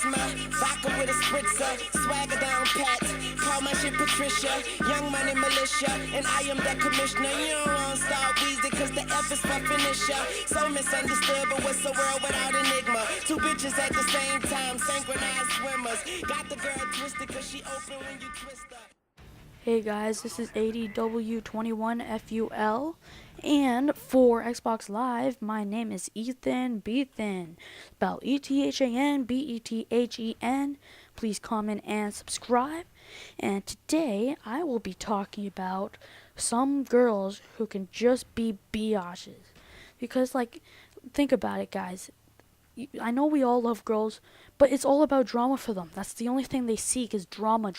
charisma, vodka with a spritzer, swagger down pat. Call my shit Patricia, young money militia, and I am the commissioner. You don't want to start Weezy, cause the F is for finisher. So misunderstood, but what's the world without enigma? Two bitches at the same time, synchronized swimmers. Got the girl twisted, cause she open when you twist her. Hey guys, this is ADW21FUL, and for Xbox Live, my name is Ethan Beethan, spelled ETHAN, Please comment and subscribe. And today, I will be talking about some girls who can just be biatches. Because, think about it, guys. I know we all love girls, but it's all about drama for them. That's the only thing they seek is drama.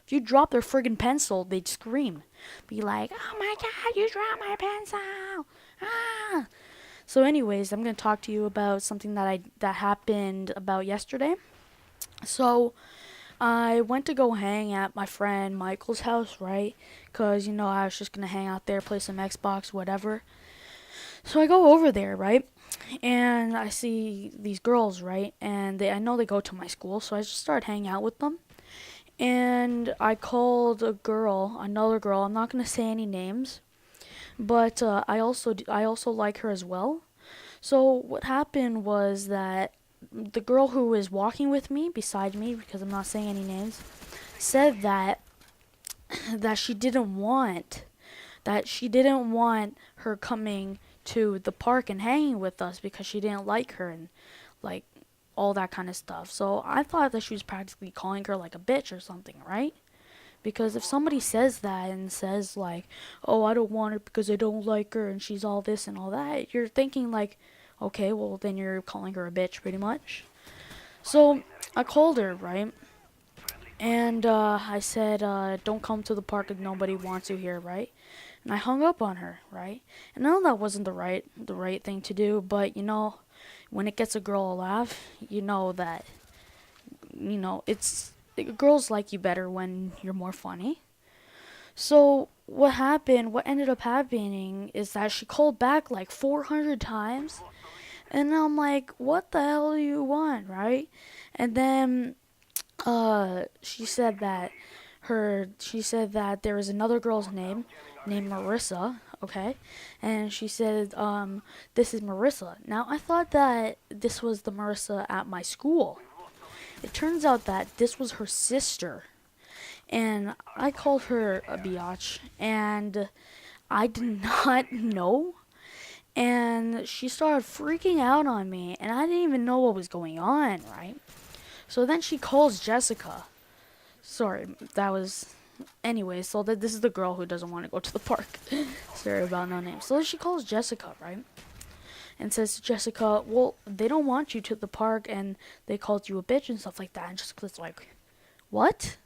If you drop their friggin' pencil, they'd scream. Be like, oh my god, you dropped my pencil! Ah! So anyways, I'm going to talk to you about something that happened about yesterday. So, I went to go hang at my friend Michael's house, right? Because, I was just going to hang out there, play some Xbox, whatever. So I go over there, right? And I see these girls, right? And I know they go to my school, so I just started hanging out with them. And I called another girl. I'm not gonna say any names, but I also like her as well. So what happened was that the girl who was walking with me, beside me, because I'm not saying any names, said that that she didn't want her coming to the park and hanging with us because she didn't like her and like all that kind of stuff. So I thought that she was practically calling her like a bitch or something, right? Because if somebody says that and says like, oh, I don't want her because I don't like her and she's all this and all that, you're thinking like, okay, well then you're calling her a bitch pretty much. So I called her, right? And I said, don't come to the park if nobody wants you here, right? And I hung up on her, right? And I know that wasn't the right thing to do, but when it gets a girl a laugh, that it's girls like you better when you're more funny. So what ended up happening is that she called back like 400 times, and I'm like, what the hell do you want, right? And then she said that there was another girl's name named Marissa, okay? And she said, this is Marissa. Now, I thought that this was the Marissa at my school. It turns out that this was her sister. And I called her a biatch, and I did not know. And she started freaking out on me, and I didn't even know what was going on, right? So then she calls Jessica. Sorry, that was... Anyway, so this is the girl who doesn't want to go to the park. Sorry about no name. So she calls Jessica, right? And says to Jessica, well, they don't want you to the park, and they called you a bitch and stuff like that. And Jessica's like, what?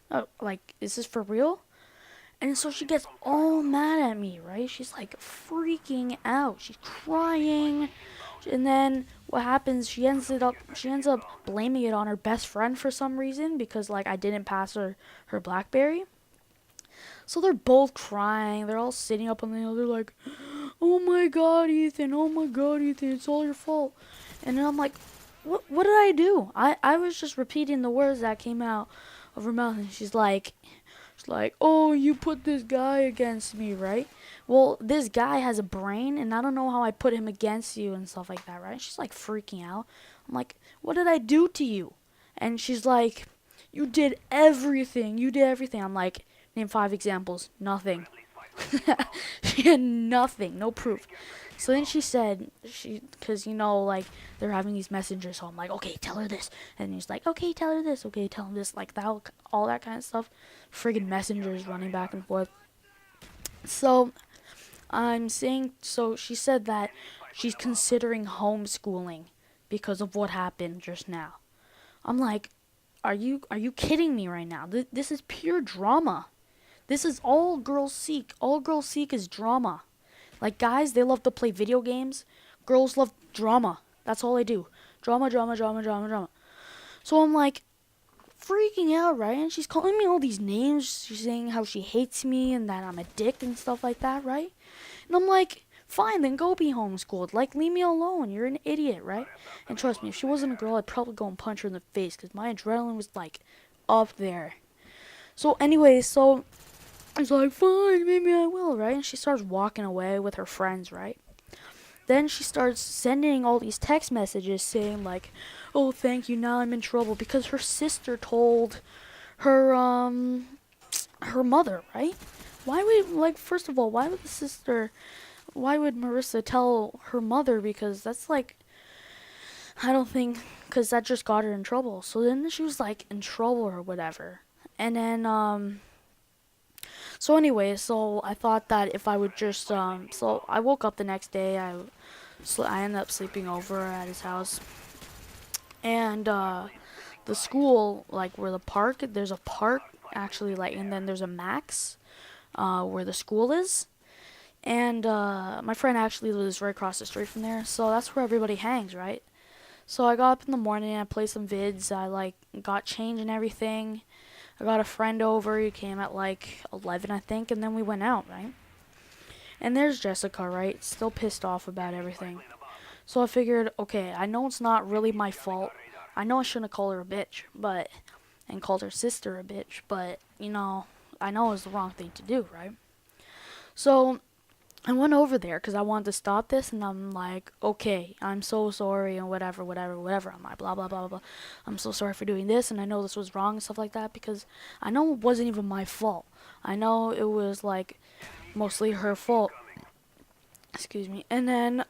Is this for real? And so she gets all mad at me, right? She's like freaking out. She's crying. And then what happens, she ends up blaming it on her best friend for some reason because I didn't pass her BlackBerry. So they're both crying. They're all sitting up on the hill. They're like, oh my god, Ethan, it's all your fault. And then I'm like, what did I do? I was just repeating the words that came out of her mouth. And she's like, oh, you put this guy against me, right? Well, this guy has a brain, and I don't know how I put him against you and stuff like that, right? She's like freaking out. I'm like, what did I do to you? And she's like, you did everything. I'm like, name 5 examples. Nothing. She had nothing. No proof. So then she said, because, they're having these messengers. So I'm like, okay, tell her this. And he's like, okay, tell her this. Okay, tell him this. Like, that, all that kind of stuff. Friggin' messengers running back and forth. So so she said that she's considering homeschooling because of what happened just now. I'm like, are you kidding me right now? This is pure drama. This is all girls seek. All girls seek is drama. Like, guys, they love to play video games. Girls love drama. That's all they do. Drama. So I'm like, freaking out, right? And she's calling me all these names. She's saying how she hates me and that I'm a dick and stuff like that, right? And I'm like, fine, then go be homeschooled. Like, leave me alone. You're an idiot, right? And trust me, if she wasn't a girl, I'd probably go and punch her in the face because my adrenaline was like up there. So, anyway, so I was like, fine, maybe I will, right? And she starts walking away with her friends, right? Then she starts sending all these text messages saying like, "Oh, thank you. Now I'm in trouble because her sister told her mother, right? Why would like first of all, why would Marissa tell her mother because that's like I don't think cuz that just got her in trouble. So then she was like in trouble or whatever. And then so anyway, so I thought that if I would just so I woke up the next day. I ended up sleeping over at his house. And the school, like where the park, there's a park actually, like, and then there's a max where the school is. And my friend actually lives right across the street from there, so that's where everybody hangs, right? So I got up in the morning, I played some vids, I like got changed and everything. I got a friend over, he came at like 11, I think, and then we went out, right? And there's Jessica, right? Still pissed off about everything. So I figured, okay, I know it's not really my fault. I know I shouldn't have called her a bitch, but and called her sister a bitch, but you know, I know it was the wrong thing to do, right? So I went over there because I wanted to stop this, and I'm like, okay, I'm so sorry, and whatever, whatever, whatever. I'm like, blah, blah, blah, blah. I'm so sorry for doing this, and I know this was wrong and stuff like that because I know it wasn't even my fault. I know it was like mostly her fault. Excuse me. And then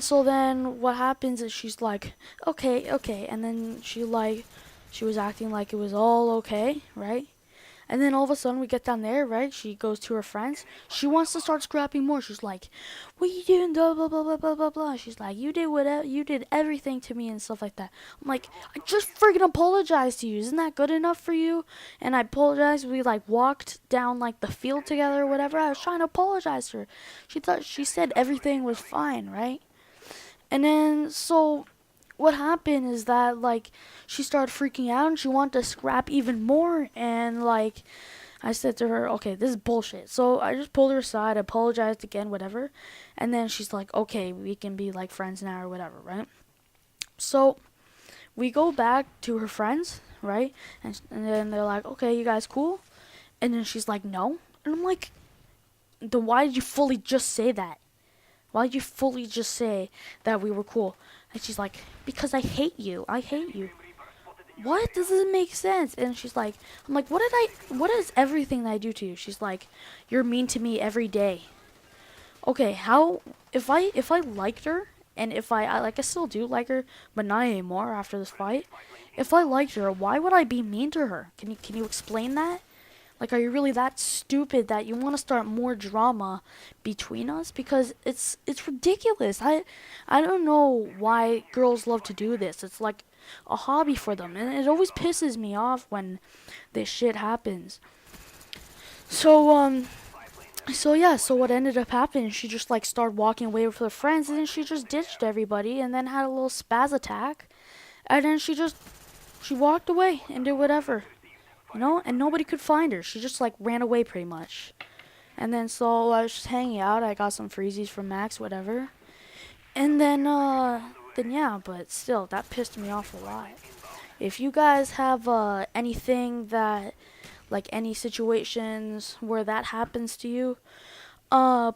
so then what happens is she's like, okay, okay, and then she was acting like it was all okay, right? And then all of a sudden we get down there, right? She goes to her friends. She wants to start scrapping more. She's like, "What you doing?" Blah blah blah blah blah blah blah. She's like, "You did whatever. You did everything to me and stuff like that." I'm like, "I just freaking apologized to you. Isn't that good enough for you?" And I apologized. We like walked down like the field together or whatever. I was trying to apologize to her. She said everything was fine, right? And then so what happened is that like she started freaking out and she wanted to scrap even more, and like I said to her, okay, this is bullshit. So I just pulled her aside, apologized again, whatever, and then she's like, okay, we can be like friends now or whatever, right? So we go back to her friends, right? And then they're like, okay, you guys cool? And then she's like, no. And I'm like, then why did you fully just say that? Why did you fully just say that we were cool? And she's like, because I hate you. I hate you. What? This doesn't make sense. And she's like, I'm like, what is everything that I do to you? She's like, you're mean to me every day. Okay, how, if I liked her, and if I like, I still do like her, but not anymore after this fight. If I liked her, why would I be mean to her? Can you explain that? Like, are you really that stupid that you want to start more drama between us? Because it's ridiculous. I don't know why girls love to do this. It's like a hobby for them, and it always pisses me off when this shit happens. So so what ended up happening? She just like started walking away with her friends, and then she just ditched everybody, and then had a little spaz attack, and then she walked away and did whatever. You know, and nobody could find her. She just like ran away pretty much. And then so I was just hanging out. I got some freezies from Max, whatever. And then yeah, but still, that pissed me off a lot. If you guys have anything that, like any situations where that happens to you,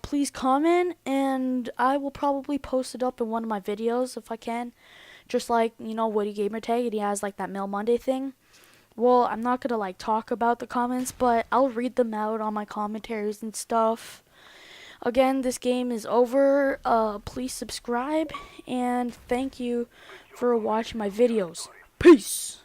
please comment, and I will probably post it up in one of my videos if I can. Just like, you know, Woody Gamertag, and he has like that Mail Monday thing. Well, I'm not gonna like talk about the comments, but I'll read them out on my commentaries and stuff. Again, this game is over. Please subscribe, and thank you for watching my videos. Peace!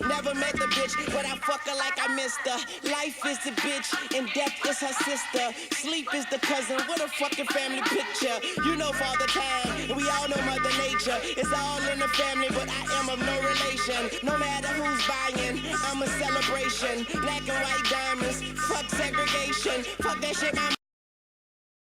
Never met the bitch, but I fuck her like I missed her. Life is the bitch, and death is her sister. Sleep is the cousin, what a fucking family picture. You know Father Time, and we all know Mother Nature. It's all in the family, but I am of no relation. No matter who's buying, I'm a celebration. Black and white diamonds, fuck segregation. Fuck that shit, my